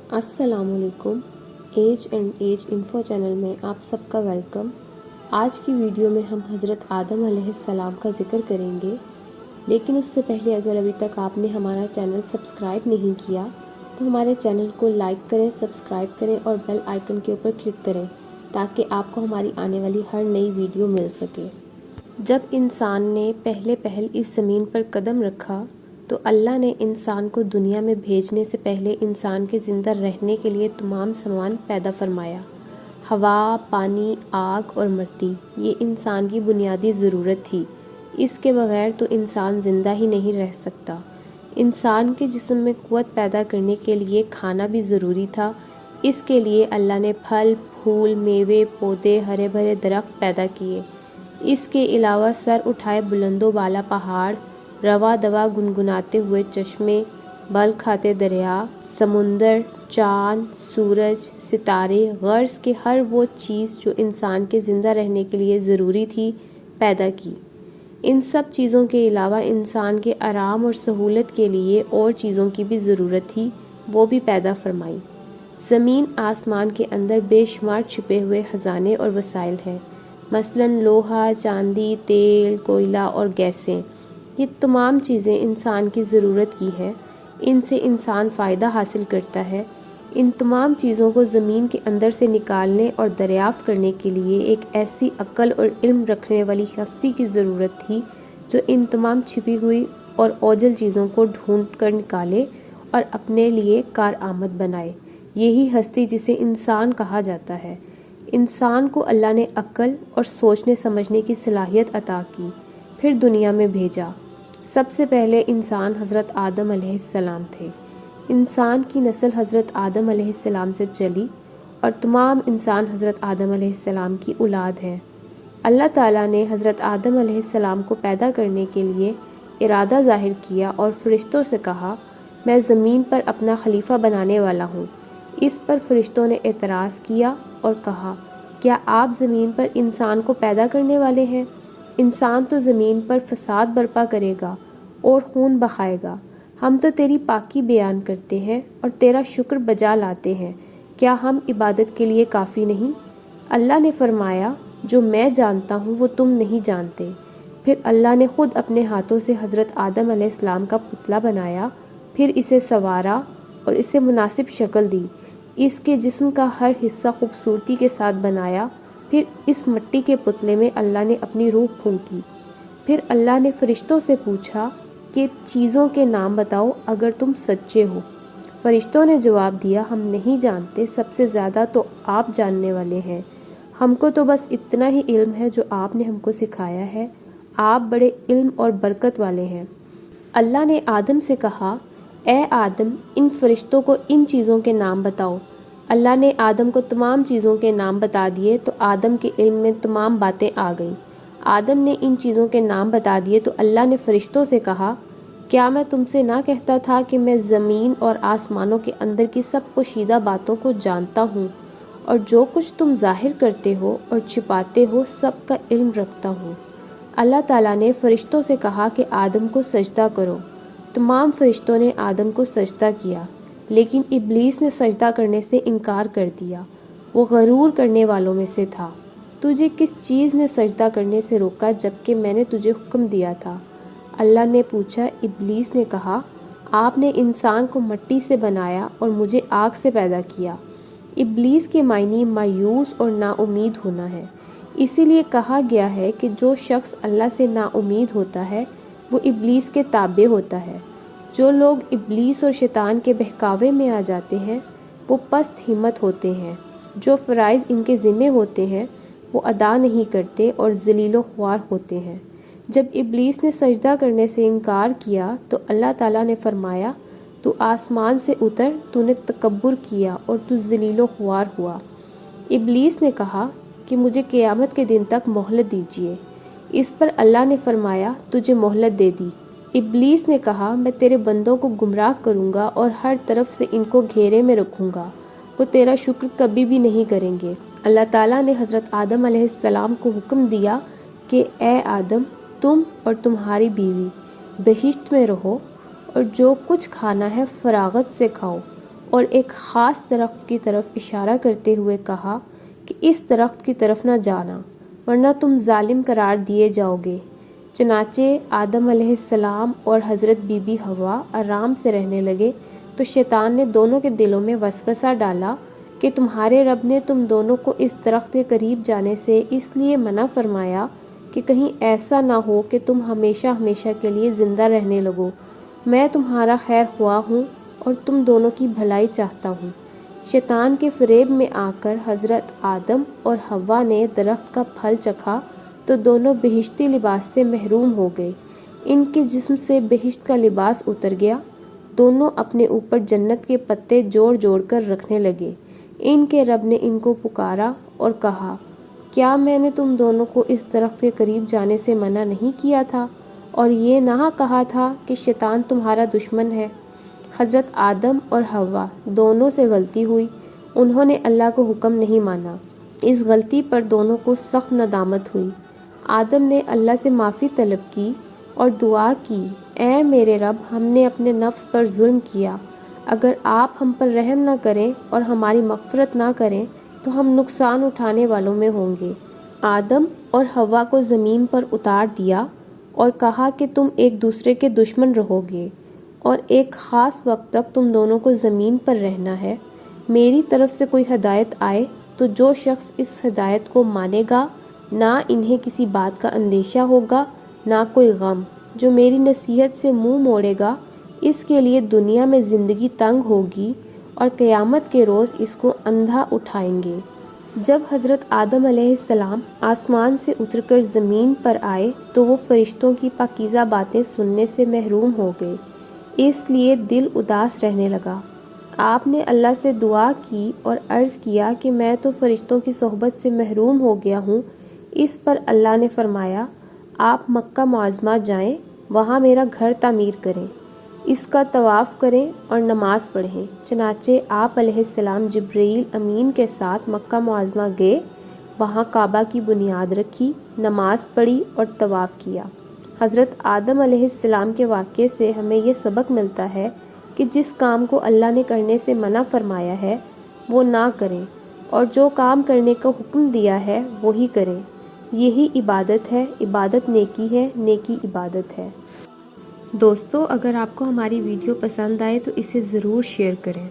अस्सलाम वालेकुम। Age and age info channel में आप सबका वेलकम। आज की वीडियो में हम हज़रत आदम अलैहिस्सलाम का ज़िक्र करेंगे, लेकिन उससे पहले अगर अभी तक आपने हमारा चैनल सब्सक्राइब नहीं किया तो हमारे चैनल को लाइक करें, सब्सक्राइब करें और बेल आइकन के ऊपर क्लिक करें ताकि आपको हमारी आने वाली हर नई वीडियो मिल सके। जब इंसान ने पहले इस ज़मीन पर कदम रखा तो अल्लाह ने इंसान को दुनिया में भेजने से पहले इंसान के ज़िंदा रहने के लिए तमाम सामान पैदा फरमाया। हवा, पानी, आग और मिट्टी ये इंसान की बुनियादी ज़रूरत थी। इसके बगैर तो इंसान ज़िंदा ही नहीं रह सकता। इंसान के जिस्म में क़ुव्वत पैदा करने के लिए खाना भी ज़रूरी था। इसके लिए अल्लाह ने फल, फूल, मेवे, पौधे, हरे भरे दरख्त पैदा किए। इसके अलावा सर उठाए बुलंदो बाला पहाड़, रवा दवा गुनगुनाते हुए चश्मे, बल खाते दरिया, समुंदर, चाँद, सूरज, सितारे, गर्ज़ के हर वो चीज़ जो इंसान के ज़िंदा रहने के लिए ज़रूरी थी पैदा की। इन सब चीज़ों के अलावा इंसान के आराम और सहूलत के लिए और चीज़ों की भी ज़रूरत थी, वो भी पैदा फरमाई। ज़मीन आसमान के अंदर बेशुमार छिपे हुए ख़जाने और वसाइल हैं, मसलन लोहा, चांदी, तेल, कोयला और गैसें। ये तमाम चीज़ें इंसान की ज़रूरत की हैं। इनसे इंसान फ़ायदा हासिल करता है। इन तमाम चीज़ों को ज़मीन के अंदर से निकालने और दरियाफ्त करने के लिए एक ऐसी अक्ल और इल्म रखने वाली हस्ती की ज़रूरत थी जो इन तमाम छिपी हुई और ओझल चीज़ों को ढूंढ कर निकाले और अपने लिए कारआमद बनाए। यही हस्ती जिसे इंसान कहा जाता है। इंसान को अल्लाह ने अक्ल और सोचने समझने की सलाहियत अता की, फिर दुनिया में भेजा। सबसे पहले इंसान हज़रत आदम अलैहिस्सलाम थे। इंसान की नस्ल हज़रत आदम अलैहिस्सलाम से चली और तमाम इंसान हज़रत आदम अलैहिस्सलाम की औलाद हैं। अल्लाह ताला ने हज़रत आदम अलैहिस्सलाम को पैदा करने के लिए इरादा ज़ाहिर किया और फरिश्तों से कहा, मैं ज़मीन पर अपना खलीफा बनाने वाला हूँ। इस पर फरिश्तों ने एतराज़ किया और कहा, क्या आप ज़मीन पर इंसान को पैदा करने वाले हैं? इंसान तो ज़मीन पर फसाद बर्पा करेगा और खून बहाएगा। हम तो तेरी पाकी बयान करते हैं और तेरा शुक्र बजा लाते हैं। क्या हम इबादत के लिए काफ़ी नहीं? अल्लाह ने फरमाया, जो मैं जानता हूँ वो तुम नहीं जानते। फिर अल्लाह ने खुद अपने हाथों से हज़रत आदम अलैहिस्सलाम का पुतला बनाया, फिर इसे संवारा और इसे मुनासिब शक्ल दी। इसके जिस्म का हर हिस्सा खूबसूरती के साथ बनाया। फिर इस मिट्टी के पुतले में अल्लाह ने अपनी रूह फूंकी। फिर अल्लाह ने फरिश्तों से पूछा कि चीज़ों के नाम बताओ अगर तुम सच्चे हो। फरिश्तों ने जवाब दिया, हम नहीं जानते, सबसे ज़्यादा तो आप जानने वाले हैं। हमको तो बस इतना ही इल्म है जो आपने हमको सिखाया है। आप बड़े इल्म और बरकत वाले हैं। अल्लाह ने आदम से कहा, ए आदम, इन फरिश्तों को इन चीज़ों के नाम बताओ। अल्लाह ने आदम को तमाम चीज़ों के नाम बता दिए तो आदम के इल्म में तमाम बातें आ गईं। आदम ने इन चीज़ों के नाम बता दिए तो अल्लाह ने फरिश्तों से कहा, क्या मैं तुमसे ना कहता था कि मैं ज़मीन और आसमानों के अंदर की सब पोशीदा बातों को जानता हूँ और जो कुछ तुम ज़ाहिर करते हो और छिपाते हो सब का इल्म रखता हूँ। अल्लाह ताला ने फरिश्तों से कहा कि आदम को सजदा करो। तमाम फरिश्तों ने आदम को सजदा किया, लेकिन इब्लीस ने सजदा करने से इनकार कर दिया। वो गरूर करने वालों में से था। तुझे किस चीज़ ने सजदा करने से रोका जबकि मैंने तुझे हुक्म दिया था? अल्लाह ने पूछा। इब्लीस ने कहा, आपने इंसान को मिट्टी से बनाया और मुझे आग से पैदा किया। इब्लीस के मायने मायूस और नाउमीद होना है। इसीलिए कहा गया है कि जो शख्स अल्लाह से नाउमीद होता है वो इब्लीस के ताबे होता है। जो लोग इब्लीस और शैतान के बहकावे में आ जाते हैं वो पस्त हिम्मत होते हैं। जो फ़राइज़ इनके ज़िम्मे होते हैं वो अदा नहीं करते और ज़लीलो ख्वार होते हैं। जब इब्लीस ने सजदा करने से इनकार किया तो अल्लाह ताला ने फरमाया, तू आसमान से उतर, तूने तकब्बुर किया और तू ज़लीलो ख्वार हुआ। इब्लीस ने कहा कि मुझे क़यामत के दिन तक मोहलत दीजिए। इस पर अल्लाह ने फरमाया, तुझे मोहलत दे दी। इब्लीस ने कहा, मैं तेरे बंदों को गुमराह करूँगा और हर तरफ से इनको घेरे में रखूँगा। वो तेरा शुक्र कभी भी नहीं करेंगे। अल्लाह ताला ने हज़रत आदम अलैहिस्सलाम को हुक्म दिया कि ए आदम, तुम और तुम्हारी बीवी बहिश्त में रहो और जो कुछ खाना है फरागत से खाओ اور ایک خاص درخت کی طرف اشارہ کرتے ہوئے کہا کہ اس درخت کی طرف نہ جانا ورنہ تم ظالم قرار دیے جاؤ گے۔ چنانچہ آدم علیہ السلام اور حضرت بی بی حوا آرام سے رہنے لگے تو شیطان نے دونوں کے دلوں میں وسوسہ ڈالا کہ تمہارے رب نے تم دونوں کو اس درخت کے قریب جانے سے اس لیے منع فرمایا کہ کہیں ایسا نہ ہو کہ تم ہمیشہ ہمیشہ کے لیے زندہ رہنے لگو۔ میں تمہارا خیر خواہ ہوں اور تم دونوں کی بھلائی چاہتا ہوں۔ شیطان کے فریب میں آ کر حضرت آدم اور حوا نے درخت کا پھل چکھا تو دونوں بہشتی لباس سے محروم ہو گئے۔ ان کے جسم سے بہشت کا لباس اتر گیا۔ دونوں اپنے اوپر جنت کے پتے جوڑ جوڑ کر رکھنے لگے۔ ان کے رب نے ان کو پکارا اور کہا، کیا میں نے تم دونوں کو اس درخت کے قریب جانے سے منع نہیں کیا تھا اور یہ نہ کہا تھا کہ شیطان تمہارا دشمن ہے؟ حضرت آدم اور حوا دونوں سے غلطی ہوئی۔ انہوں نے اللہ کو حکم نہیں مانا۔ اس غلطی پر دونوں کو سخت ندامت ہوئی۔ آدم نے اللہ سے معافی طلب کی اور دعا کی، اے میرے رب، ہم نے اپنے نفس پر ظلم کیا۔ اگر آپ ہم پر رحم نہ کریں اور ہماری مغفرت نہ کریں تو ہم نقصان اٹھانے والوں میں ہوں گے۔ آدم اور حوا کو زمین پر اتار دیا اور کہا کہ تم ایک دوسرے کے دشمن رہو گے اور ایک خاص وقت تک تم دونوں کو زمین پر رہنا ہے۔ میری طرف سے کوئی ہدایت آئے تو جو شخص اس ہدایت کو مانے گا نہ انہیں کسی بات کا اندیشہ ہوگا نہ کوئی غم۔ جو میری نصیحت سے منہ موڑے گا اس کے لیے دنیا میں زندگی تنگ ہوگی اور قیامت کے روز اس کو اندھا اٹھائیں گے۔ جب حضرت آدم علیہ السلام آسمان سے اتر کر زمین پر آئے تو وہ فرشتوں کی پاکیزہ باتیں سننے سے محروم ہو گئے، اس لیے دل اداس رہنے لگا۔ آپ نے اللہ سے دعا کی اور عرض کیا کہ میں تو فرشتوں کی صحبت سے محروم ہو گیا ہوں۔ اس پر اللہ نے فرمایا، آپ مکہ معظمہ جائیں، وہاں میرا گھر تعمیر کریں، اس کا طواف کریں اور نماز پڑھیں۔ چنانچہ آپ علیہ السلام جبرائیل امین کے ساتھ مکہ معظمہ گئے، وہاں کعبہ کی بنیاد رکھی، نماز پڑھی اور طواف کیا۔ حضرت آدم علیہ السلام کے واقعے سے ہمیں یہ سبق ملتا ہے کہ جس کام کو اللہ نے کرنے سے منع فرمایا ہے وہ نہ کریں اور جو کام کرنے کا حکم دیا ہے وہی کریں۔ یہی عبادت ہے، عبادت نیکی ہے، نیکی عبادت ہے۔ دوستو، اگر آپ کو ہماری ویڈیو پسند آئے تو اسے ضرور شیئر کریں۔